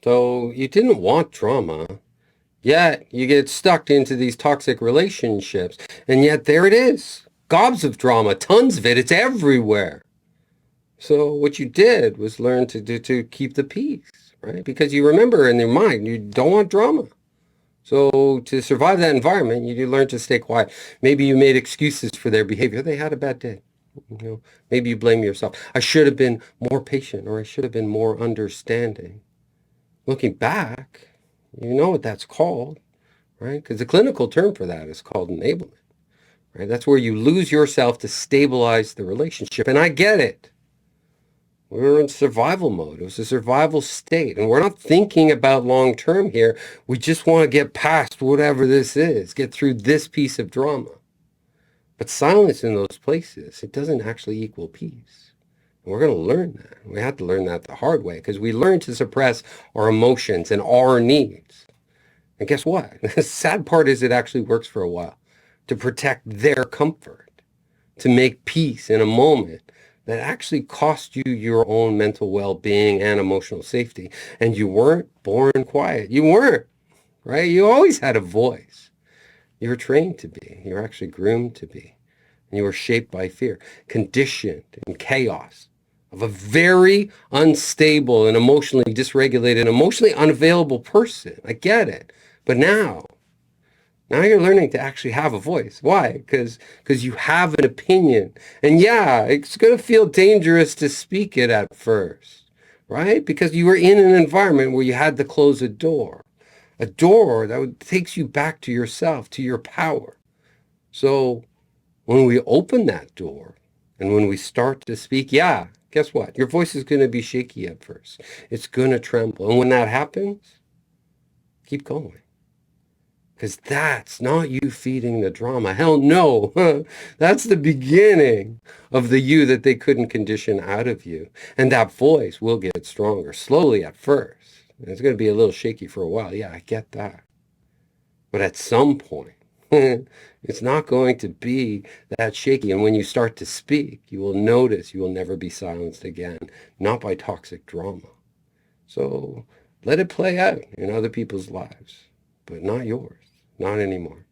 So you didn't want drama, yet you get stuck into these toxic relationships. And yet there it is. Gobs of drama, tons of it. It's everywhere. So what you did was learn to keep the peace, right? Because you remember in your mind, you don't want drama. So to survive that environment, you learn to stay quiet. Maybe you made excuses for their behavior. They had a bad day. Maybe you blame yourself. I should have been more patient, or I should have been more understanding. Looking back, you know what that's called, right? Because the clinical term for that is called enablement, right? That's where you lose yourself to stabilize the relationship. And I get it. We were in survival mode. It was a survival state. And we're not thinking about long term here. We just want to get past whatever this is, get through this piece of drama. But silence in those places, it doesn't actually equal peace. And we're going to learn that. We have to learn that the hard way because we learn to suppress our emotions and our needs. And guess what? The sad part is it actually works for a while to protect their comfort, to make peace in a moment that actually cost you your own mental well-being and emotional safety. And you weren't born quiet. You weren't, right? You always had a voice. You were trained to be. You were actually groomed to be. And you were shaped by fear, conditioned in chaos of a very unstable and emotionally dysregulated, emotionally unavailable person. I get it. But now you're learning to actually have a voice. Why? Because you have an opinion. And yeah, it's going to feel dangerous to speak it at first, right? Because you were in an environment where you had to close a door that takes you back to yourself, to your power. So when we open that door and when we start to speak, yeah, guess what? Your voice is going to be shaky at first. It's going to tremble. And when that happens, keep going. Because that's not you feeding the drama. Hell no. That's the beginning of the you that they couldn't condition out of you. And that voice will get stronger, slowly at first. And it's going to be a little shaky for a while. Yeah, I get that. But at some point, it's not going to be that shaky. And when you start to speak, you will notice you will never be silenced again, not by toxic drama. So let it play out in other people's lives, but not yours. Not anymore.